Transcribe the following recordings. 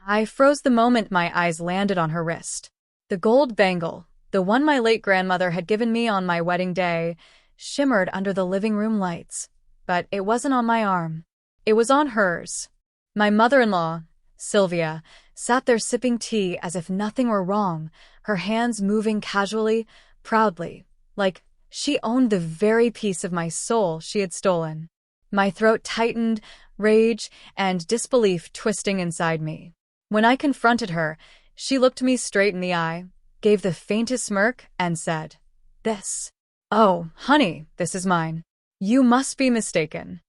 I froze the moment my eyes landed on her wrist. The gold bangle, the one my late grandmother had given me on my wedding day, shimmered under the living room lights. But it wasn't on my arm. It was on hers. My mother-in-law, Sylvia, sat there sipping tea as if nothing were wrong, her hands moving casually, proudly, like she owned the very piece of my soul she had stolen. My throat tightened, rage and disbelief twisting inside me. When I confronted her, she looked me straight in the eye, gave the faintest smirk, and said, "This. Oh, honey, this is mine. You must be mistaken."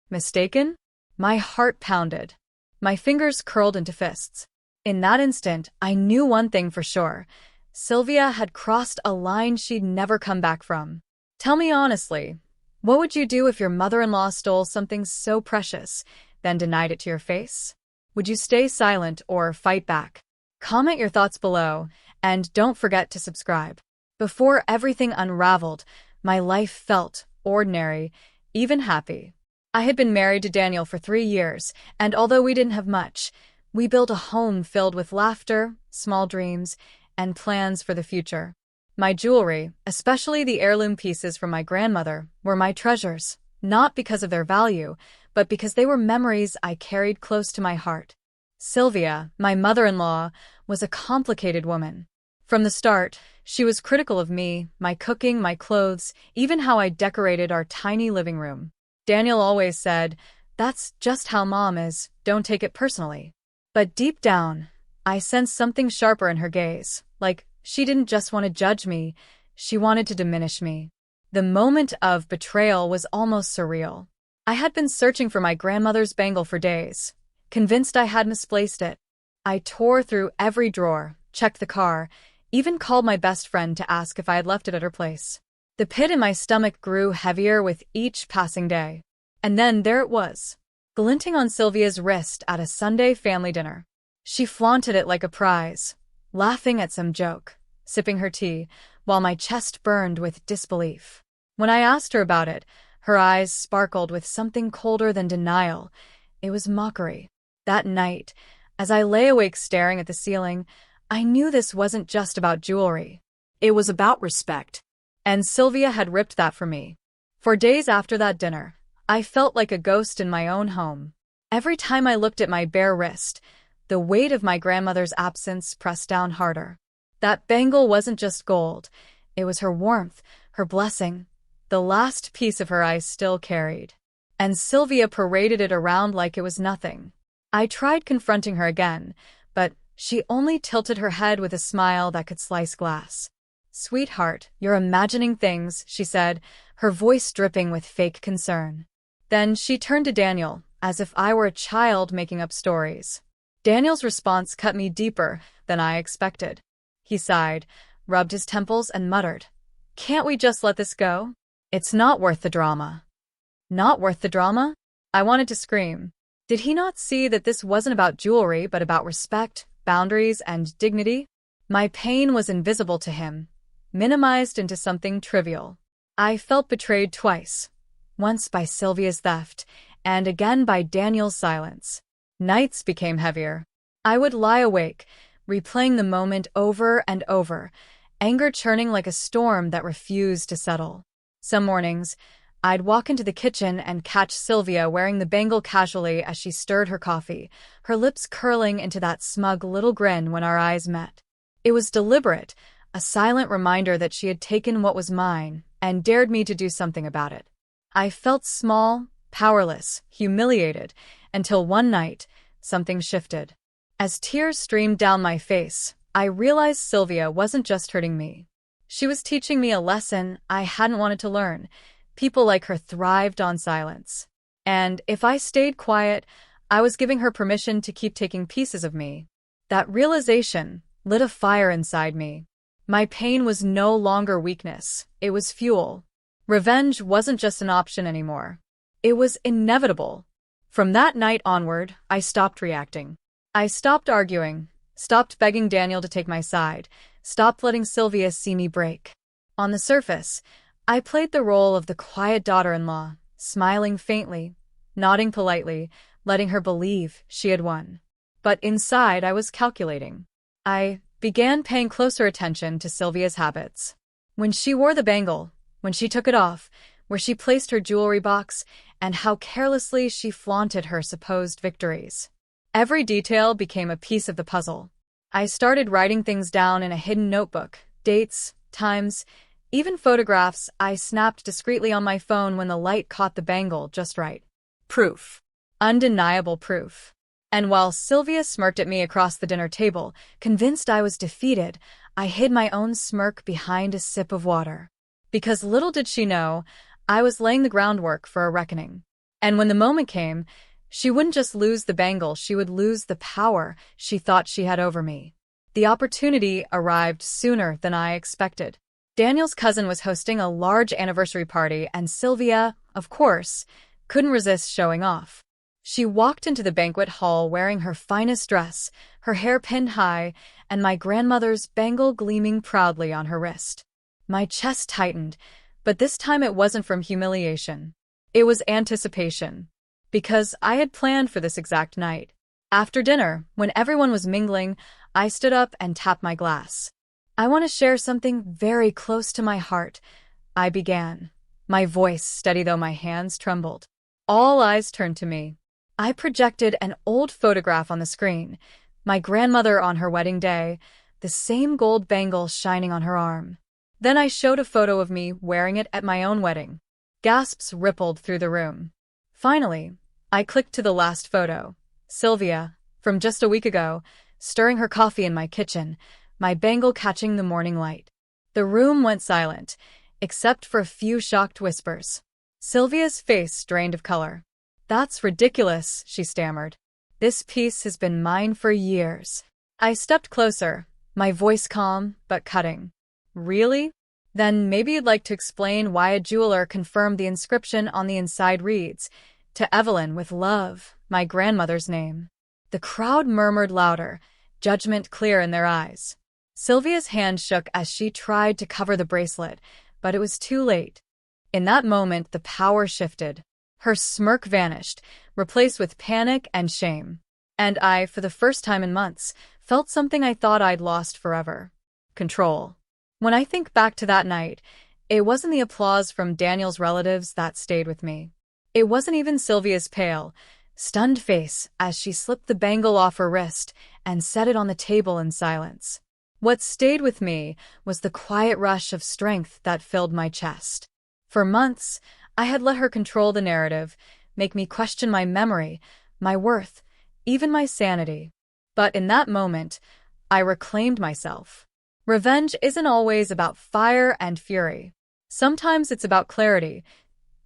Mistaken? My heart pounded. My fingers curled into fists. In that instant, I knew one thing for sure. Sylvia had crossed a line she'd never come back from. Tell me honestly, what would you do if your mother-in-law stole something so precious, then denied it to your face? Would you stay silent or fight back? Comment your thoughts below, and don't forget to subscribe. Before everything unraveled, my life felt ordinary, even happy. I had been married to Daniel for 3 years, and although we didn't have much, we built a home filled with laughter, small dreams, and plans for the future. My jewelry, especially the heirloom pieces from my grandmother, were my treasures, not because of their value, but because they were memories I carried close to my heart. Sylvia, my mother-in-law, was a complicated woman. From the start, she was critical of me, my cooking, my clothes, even how I decorated our tiny living room. Daniel always said, "That's just how Mom is, don't take it personally." But deep down, I sensed something sharper in her gaze, like she didn't just want to judge me, she wanted to diminish me. The moment of betrayal was almost surreal. I had been searching for my grandmother's bangle for days, convinced I had misplaced it. I tore through every drawer, checked the car, even called my best friend to ask if I had left it at her place. The pit in my stomach grew heavier with each passing day. And then there it was, glinting on Sylvia's wrist at a Sunday family dinner. She flaunted it like a prize, laughing at some joke, sipping her tea, while my chest burned with disbelief. When I asked her about it, her eyes sparkled with something colder than denial. It was mockery. That night, as I lay awake staring at the ceiling, I knew this wasn't just about jewelry. It was about respect. And Sylvia had ripped that from me. For days after that dinner, I felt like a ghost in my own home. Every time I looked at my bare wrist, the weight of my grandmother's absence pressed down harder. That bangle wasn't just gold. It was her warmth, her blessing, the last piece of her I still carried. And Sylvia paraded it around like it was nothing. I tried confronting her again, but she only tilted her head with a smile that could slice glass. "Sweetheart, you're imagining things," she said, her voice dripping with fake concern. Then she turned to Daniel, as if I were a child making up stories. Daniel's response cut me deeper than I expected. He sighed, rubbed his temples, and muttered, "Can't we just let this go? It's not worth the drama." Not worth the drama? I wanted to scream. Did he not see that this wasn't about jewelry, but about respect, boundaries, and dignity? My pain was invisible to him, minimized into something trivial. I felt betrayed twice, once by Sylvia's theft, and again by Daniel's silence. Nights became heavier. I would lie awake, replaying the moment over and over, anger churning like a storm that refused to settle. Some mornings, I'd walk into the kitchen and catch Sylvia wearing the bangle casually as she stirred her coffee, her lips curling into that smug little grin when our eyes met. It was deliberate, a silent reminder that she had taken what was mine and dared me to do something about it. I felt small, powerless, humiliated, until one night, something shifted. As tears streamed down my face, I realized Sylvia wasn't just hurting me. She was teaching me a lesson I hadn't wanted to learn. People like her thrived on silence. And if I stayed quiet, I was giving her permission to keep taking pieces of me. That realization lit a fire inside me. My pain was no longer weakness, it was fuel. Revenge wasn't just an option anymore. It was inevitable. From that night onward, I stopped reacting. I stopped arguing, stopped begging Daniel to take my side, stopped letting Sylvia see me break. On the surface, I played the role of the quiet daughter-in-law, smiling faintly, nodding politely, letting her believe she had won. but inside I was calculating. I began paying closer attention to Sylvia's habits. When she wore the bangle, when she took it off, where she placed her jewelry box, and how carelessly she flaunted her supposed victories. Every detail became a piece of the puzzle. I started writing things down in a hidden notebook, dates, times, even photographs I snapped discreetly on my phone when the light caught the bangle just right. Proof. Undeniable proof. And while Sylvia smirked at me across the dinner table, convinced I was defeated, I hid my own smirk behind a sip of water. Because little did she know, I was laying the groundwork for a reckoning. And when the moment came, she wouldn't just lose the bangle, she would lose the power she thought she had over me. The opportunity arrived sooner than I expected. Daniel's cousin was hosting a large anniversary party, and Sylvia, of course, couldn't resist showing off. She walked into the banquet hall wearing her finest dress, her hair pinned high, and my grandmother's bangle gleaming proudly on her wrist. My chest tightened, but this time it wasn't from humiliation. It was anticipation. Because I had planned for this exact night. After dinner, when everyone was mingling, I stood up and tapped my glass. "I want to share something very close to my heart," I began, my voice steady though my hands trembled. All eyes turned to me. I projected an old photograph on the screen, my grandmother on her wedding day, the same gold bangle shining on her arm. Then I showed a photo of me wearing it at my own wedding. Gasps rippled through the room. Finally, I clicked to the last photo. Sylvia, from just a week ago, stirring her coffee in my kitchen, my bangle catching the morning light. The room went silent, except for a few shocked whispers. Sylvia's face drained of color. "That's ridiculous," she stammered. "This piece has been mine for years." I stepped closer, my voice calm but cutting. "Really? Then maybe you'd like to explain why a jeweler confirmed the inscription on the inside reads, 'To Evelyn with love,' my grandmother's name." The crowd murmured louder, judgment clear in their eyes. Sylvia's hand shook as she tried to cover the bracelet, but it was too late. In that moment, the power shifted. Her smirk vanished, replaced with panic and shame. And I, for the first time in months, felt something I thought I'd lost forever. Control. When I think back to that night, it wasn't the applause from Daniel's relatives that stayed with me. It wasn't even Sylvia's pale, stunned face as she slipped the bangle off her wrist and set it on the table in silence. What stayed with me was the quiet rush of strength that filled my chest. For months, I had let her control the narrative, make me question my memory, my worth, even my sanity. But in that moment, I reclaimed myself. Revenge isn't always about fire and fury. Sometimes it's about clarity,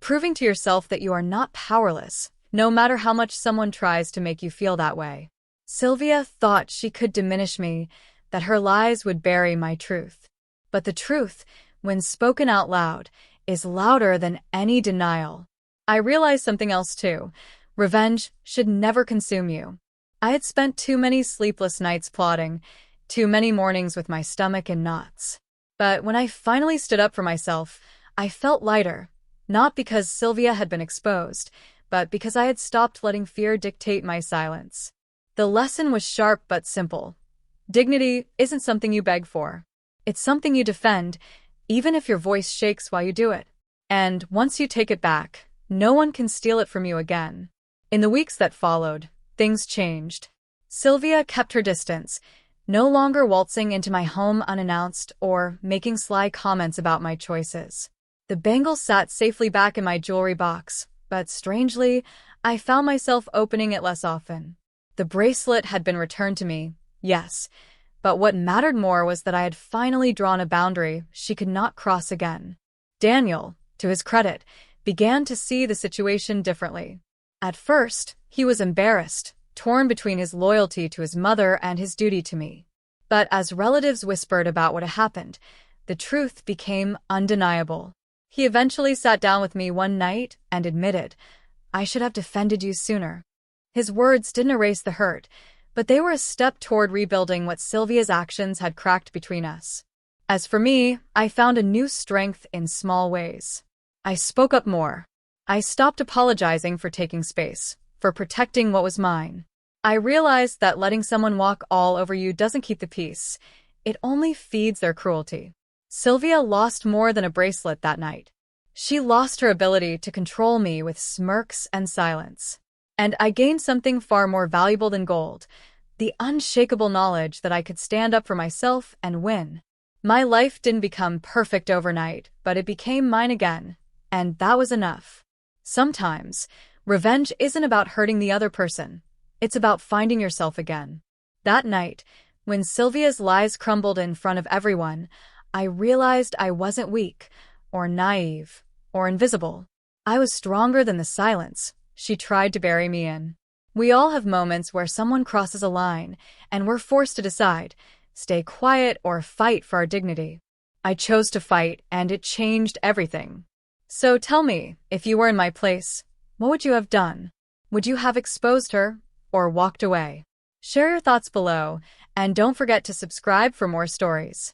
proving to yourself that you are not powerless, no matter how much someone tries to make you feel that way. Sylvia thought she could diminish me, that her lies would bury my truth. But the truth, when spoken out loud, is louder than any denial. I realized something else too. Revenge should never consume you. I had spent too many sleepless nights plotting, too many mornings with my stomach in knots. But when I finally stood up for myself, I felt lighter, not because Sylvia had been exposed, but because I had stopped letting fear dictate my silence. The lesson was sharp but simple. Dignity isn't something you beg for. It's something you defend, even if your voice shakes while you do it. And once you take it back, no one can steal it from you again. In the weeks that followed, things changed. Sylvia kept her distance, no longer waltzing into my home unannounced or making sly comments about my choices. The bangle sat safely back in my jewelry box, but strangely, I found myself opening it less often. The bracelet had been returned to me, yes, but what mattered more was that I had finally drawn a boundary she could not cross again. Daniel, to his credit, began to see the situation differently. At first, he was embarrassed, torn between his loyalty to his mother and his duty to me. But as relatives whispered about what had happened, the truth became undeniable. He eventually sat down with me one night and admitted, "I should have defended you sooner." His words didn't erase the hurt, but they were a step toward rebuilding what Sylvia's actions had cracked between us. As for me, I found a new strength in small ways. I spoke up more. I stopped apologizing for taking space, for protecting what was mine. I realized that letting someone walk all over you doesn't keep the peace. It only feeds their cruelty. Sylvia lost more than a bracelet that night. She lost her ability to control me with smirks and silence. And I gained something far more valuable than gold, the unshakable knowledge that I could stand up for myself and win. My life didn't become perfect overnight, but it became mine again, and that was enough. Sometimes, revenge isn't about hurting the other person. It's about finding yourself again. That night, when Sylvia's lies crumbled in front of everyone, I realized I wasn't weak, or naive, or invisible. I was stronger than the silence she tried to bury me in. We all have moments where someone crosses a line, and we're forced to decide, stay quiet or fight for our dignity. I chose to fight, and it changed everything. So tell me, if you were in my place, what would you have done? Would you have exposed her, or walked away? Share your thoughts below, and don't forget to subscribe for more stories.